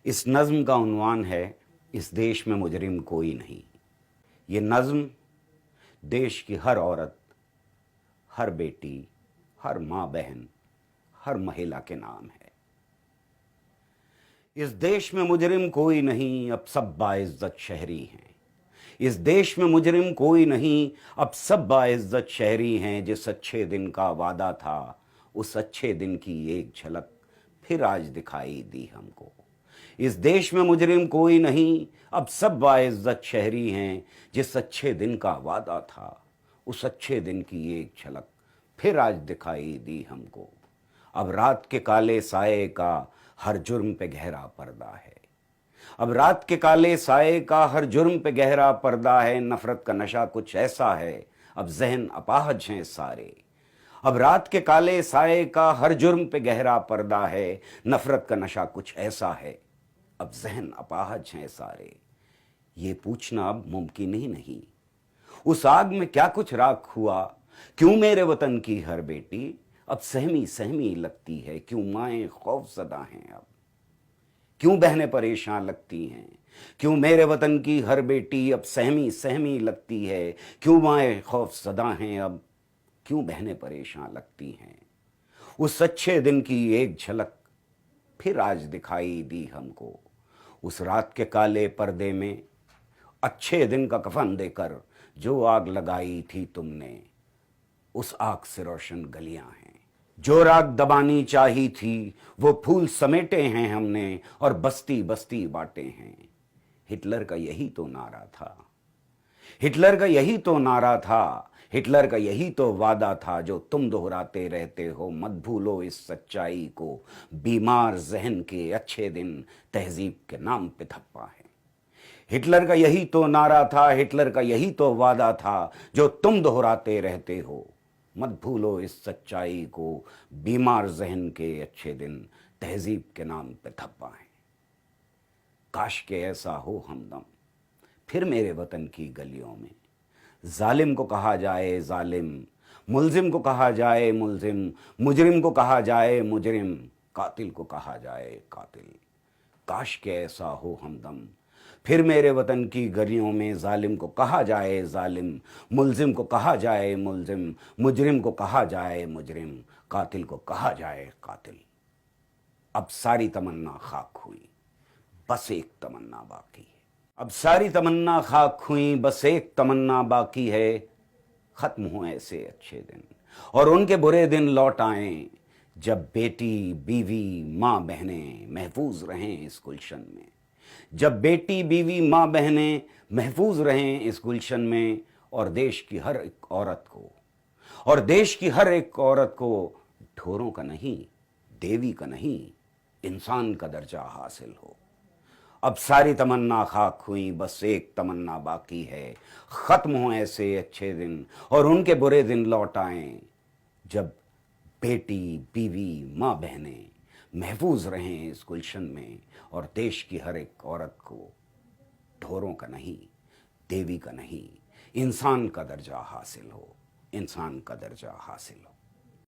इस नज़्म का उन्वान है इस देश में मुजरिम कोई नहीं। ये नज़्म देश की हर औरत, हर बेटी, हर माँ बहन, हर महिला के नाम है। इस देश में मुजरिम कोई नहीं, अब सब बाइज्जत शहरी हैं। इस देश में मुजरिम कोई नहीं, अब सब बाइज्जत शहरी हैं। जिस अच्छे दिन का वादा था, उस अच्छे दिन की एक झलक फिर आज दिखाई दी हमको। इस देश में मुजरिम कोई नहीं, अब सब बाइज्जत शहरी हैं। जिस अच्छे दिन का वादा था, उस अच्छे दिन की एक झलक फिर आज दिखाई दी हमको। अब रात के काले साए का हर जुर्म पे गहरा पर्दा है। अब रात के काले साए का हर जुर्म पे गहरा पर्दा है। नफरत का नशा कुछ ऐसा है, अब जहन अपाहज हैं सारे। अब रात के काले साए का हर जुर्म पे गहरा पर्दा है। नफरत का नशा कुछ ऐसा है, अब जहन अपाहज हैं सारे। ये पूछना अब मुमकिन ही नहीं, उस आग में क्या कुछ राख हुआ। क्यों मेरे वतन की हर बेटी अब सहमी सहमी लगती है। क्यों माएं खौफजदा हैं अब, क्यों बहनें परेशान लगती हैं। क्यों मेरे वतन की हर बेटी अब सहमी सहमी लगती है। क्यों माएं खौफजदा हैं अब, क्यों बहनें परेशान लगती हैं। उस अच्छे दिन की एक झलक फिर आज दिखाई दी हमको। उस रात के काले पर्दे में अच्छे दिन का कफन देकर जो आग लगाई थी तुमने, उस आग से रोशन गलियां हैं। जो राग दबानी चाही थी, वो फूल समेटे हैं हमने और बस्ती बस्ती बांटे हैं। हिटलर का यही तो नारा था, हिटलर का यही तो नारा था, हिटलर का यही तो वादा था जो तुम दोहराते रहते हो। मत भूलो इस सच्चाई को, बीमार जहन के अच्छे दिन तहजीब के नाम पे थप्पा है। हिटलर का यही तो नारा था, हिटलर का यही तो वादा था जो तुम दोहराते रहते हो। मत भूलो इस सच्चाई को, बीमार जहन के अच्छे दिन तहजीब के नाम पे थप्पा है। काश के ऐसा हो हमदम फिर मेरे वतन की गलियों में। जालिम को कहा जाए जालिम, मुल्जिम को कहा जाए मुल्जिम, मुजरिम को कहा जाए मुजरिम, कातिल को कहा जाए कातिल। काश के ऐसा हो हमदम फिर मेरे वतन की गलियों में। जालिम को कहा जाए जालिम, मुल्जिम को कहा जाए मुल्जिम, मुजरिम को कहा जाए मुजरिम, कातिल को कहा जाए कातिल। अब सारी तमन्ना खाक हुई, बस एक तमन्ना बाकी है। अब सारी तमन्ना खाक हुई, बस एक तमन्ना बाकी है। खत्म हो ऐसे अच्छे दिन और उनके बुरे दिन लौट आएं, जब बेटी, बीवी, माँ बहनें महफूज रहें इस गुलशन में। जब बेटी, बीवी, माँ बहनें महफूज रहें इस गुलशन में। और देश की हर एक औरत को, और देश की हर एक औरत को ढोरों का नहीं, देवी का नहीं, इंसान का दर्जा हासिल हो। अब सारी तमन्ना खाक हुई, बस एक तमन्ना बाकी है। खत्म हो ऐसे अच्छे दिन और उनके बुरे दिन लौट आएं, जब बेटी, बीवी, माँ बहनें महफूज रहें इस गुलशन में। और देश की हर एक औरत को ढोरों का नहीं, देवी का नहीं, इंसान का दर्जा हासिल हो, इंसान का दर्जा हासिल हो।